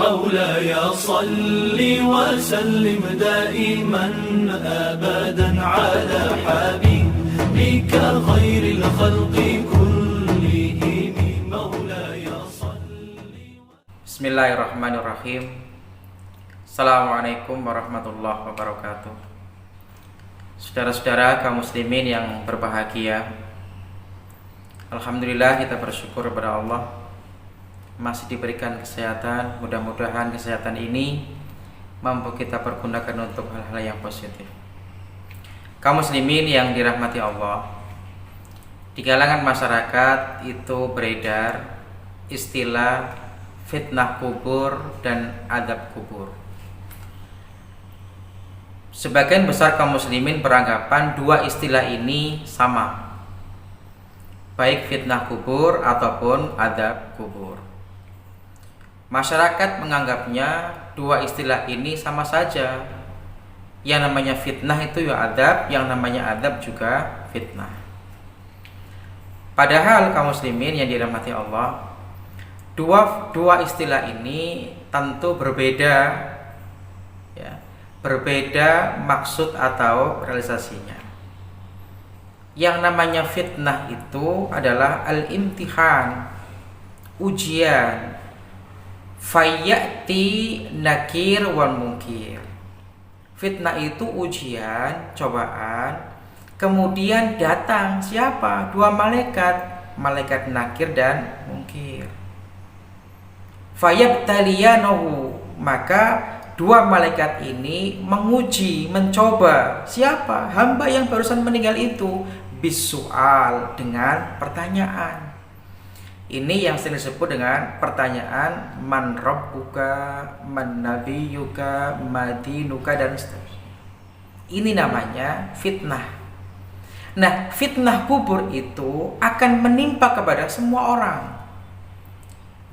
مولاي صل وسلم دائما أبدا على حبيبك خير الخلق كلهم مولاي صل. Bismillahirrahmanirrahim. Assalamualaikum warahmatullahi wabarakatuh. Saudara-saudara kaum muslimin yang berbahagia, alhamdulillah kita bersyukur kepada Allah masih diberikan kesehatan. Mudah-mudahan kesehatan ini mampu kita pergunakan untuk hal-hal yang positif. Kaum muslimin yang dirahmati Allah, di kalangan masyarakat itu beredar istilah fitnah kubur dan adab kubur. Sebagian besar kaum muslimin beranggapan dua istilah ini sama, baik fitnah kubur ataupun adab kubur. Masyarakat menganggapnya dua istilah ini sama saja. Yang namanya fitnah itu ya adab, yang namanya adab juga fitnah. Padahal kaum muslimin yang dirahmati Allah, dua istilah ini tentu berbeda, ya, berbeda maksud atau realisasinya. Yang namanya fitnah itu adalah al-imtihan, ujian, fayyati nakir wal munkir. Fitnah itu ujian, cobaan, kemudian datang siapa? Dua malaikat, malaikat nakir dan munkir. Fayyabtaliyanahu, maka dua malaikat ini menguji, mencoba siapa? Hamba yang barusan meninggal itu, bisual, dengan pertanyaan. Ini yang sering disebut dengan pertanyaan man rabbuka, man nabiyuka, madinuka, dan seterusnya. Ini namanya fitnah. Nah, fitnah kubur itu akan menimpa kepada semua orang,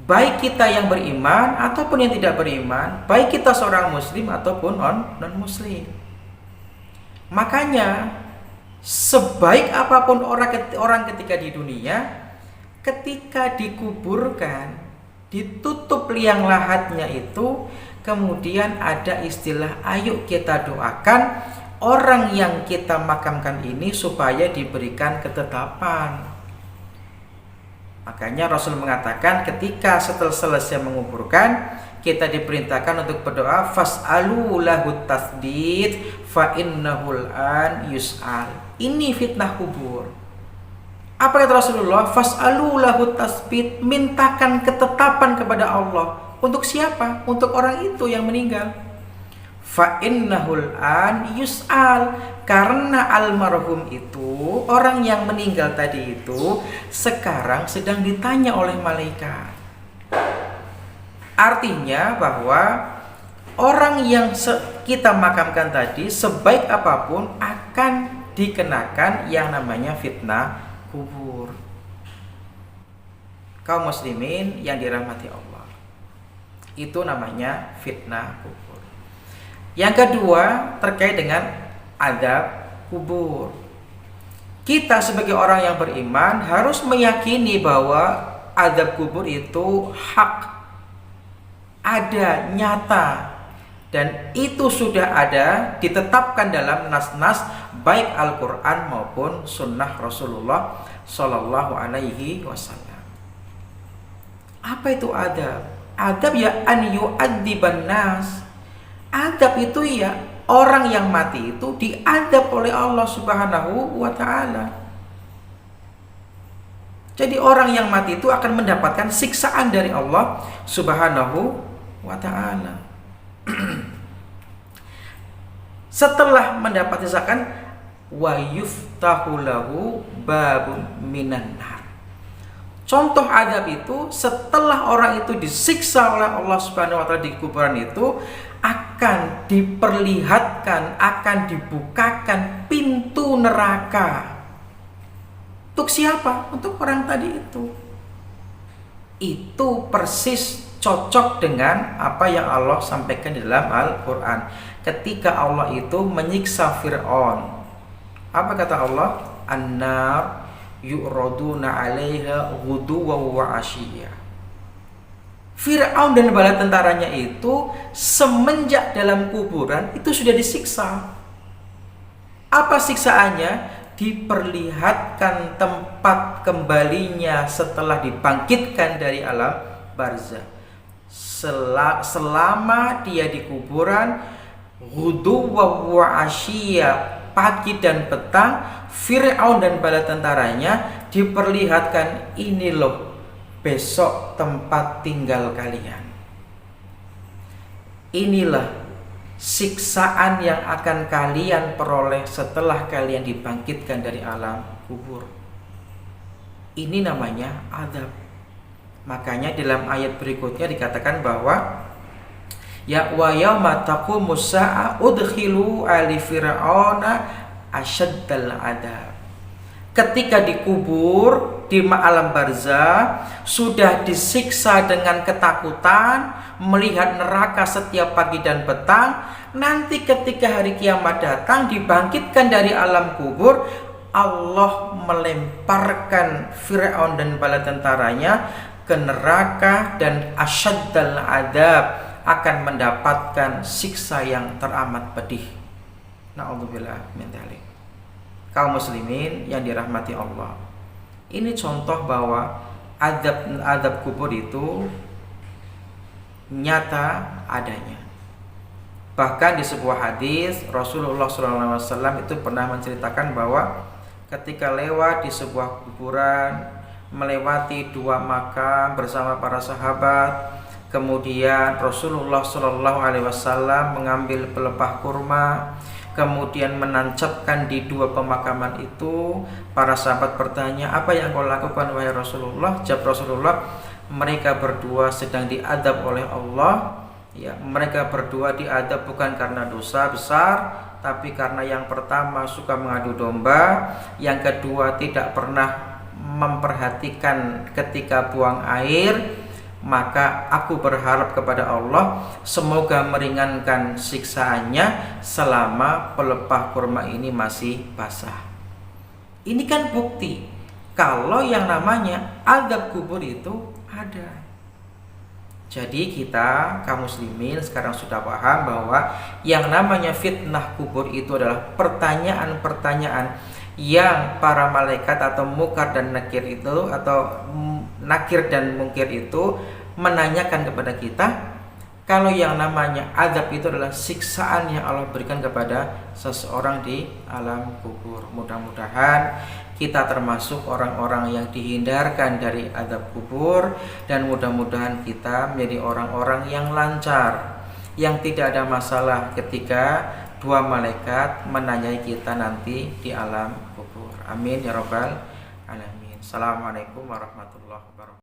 baik kita yang beriman ataupun yang tidak beriman, baik kita seorang muslim ataupun non-muslim. Makanya sebaik apapun orang ketika di dunia, ketika dikuburkan, ditutup liang lahatnya itu, kemudian ada istilah ayo kita doakan orang yang kita makamkan ini supaya diberikan ketetapan. Makanya Rasul mengatakan ketika setelah selesai menguburkan, kita diperintahkan untuk berdoa fas'alu lahu tasdid fa innahul an yus'al. Ini fitnah kubur. Apa kata Rasulullah? Fas'alu lahu tasbit, mintakan ketetapan kepada Allah. Untuk siapa? Untuk orang itu yang meninggal. Fa innahul an yus'al, karena almarhum itu, orang yang meninggal tadi itu sekarang sedang ditanya oleh malaikat. Artinya bahwa orang yang kita makamkan tadi sebaik apapun akan dikenakan yang namanya fitnah kubur. Kaum muslimin yang dirahmati Allah, itu namanya fitnah kubur. Yang kedua terkait dengan adab kubur. Kita sebagai orang yang beriman harus meyakini bahwa adab kubur itu hak, ada, nyata, dan itu sudah ada, ditetapkan dalam nas-nas baik Al-Quran maupun Sunnah Rasulullah Sallallahu Alaihi Wasallam. Apa itu adab? Adab ya an yu'adziban nas. Adab itu ya orang yang mati itu diadab oleh Allah Subhanahu wa Ta'ala. Jadi orang yang mati itu akan mendapatkan siksaan dari Allah Subhanahu wa Ta'ala. Setelah mendapat siksaan, wa yuftahu lahu babun minan nar. Contoh adab itu setelah orang itu disiksa oleh Allah Subhanahu wa Ta'ala di kuburan itu, akan diperlihatkan, akan dibukakan pintu neraka. Untuk siapa? Untuk orang tadi itu. Itu persis cocok dengan apa yang Allah sampaikan di dalam Al-Quran. Ketika Allah itu menyiksa Fir'aun, apa kata Allah? An-nar yu'raduna 'alaiha ghuduwan wa 'ashiyya. Fir'aun dan bala tentaranya itu semenjak dalam kuburan itu sudah disiksa. Apa siksaannya? Diperlihatkan tempat kembalinya setelah dibangkitkan dari alam barzah. Selama dia di kuburan, ghuduwwa wa asyiya, pagi dan petang, Fir'aun dan bala tentaranya diperlihatkan, ini loh besok tempat tinggal kalian. Inilah siksaan yang akan kalian peroleh setelah kalian dibangkitkan dari alam kubur. Ini namanya azab. Makanya dalam ayat berikutnya dikatakan bahwa ya wa yauma taqumus sa'a udkhilu ali fir'auna asyaddal adab. Ketika dikubur di alam barzah sudah disiksa dengan ketakutan, melihat neraka setiap pagi dan petang. Nanti ketika hari kiamat datang, dibangkitkan dari alam kubur, Allah melemparkan Fir'aun dan bala tentaranya ke neraka, dan asyaddal adab, akan mendapatkan siksa yang teramat pedih. Na'udzubillah min dzalik. Kaum muslimin yang dirahmati Allah, ini contoh bahwa adab kubur itu nyata adanya. Bahkan di sebuah hadis Rasulullah SAW itu pernah menceritakan bahwa ketika lewat di sebuah kuburan, melewati dua makam bersama para sahabat, kemudian Rasulullah SAW mengambil pelepah kurma, kemudian menancapkan di dua pemakaman itu. Para sahabat bertanya, apa yang kau lakukan wahai Rasulullah? Jawab Rasulullah, mereka berdua sedang diadab oleh Allah. Ya, mereka berdua diadab bukan karena dosa besar, tapi karena yang pertama suka mengadu domba, yang kedua tidak pernah memperhatikan ketika buang air. Maka aku berharap kepada Allah semoga meringankan siksaannya selama pelepah kurma ini masih basah. Ini kan bukti kalau yang namanya azab kubur itu ada. Jadi kita kaum muslimin sekarang sudah paham bahwa yang namanya fitnah kubur itu adalah pertanyaan-pertanyaan yang para malaikat atau mukar dan nakir itu, atau nakir dan mungkir itu menanyakan kepada kita. Kalau yang namanya azab itu adalah siksaan yang Allah berikan kepada seseorang di alam kubur. Mudah-mudahan kita termasuk orang-orang yang dihindarkan dari azab kubur, dan mudah-mudahan kita menjadi orang-orang yang lancar, yang tidak ada masalah ketika dua malaikat menanyai kita nanti di alam kubur. Amin ya rabbal alamin. Assalamualaikum warahmatullahi wabarakatuh.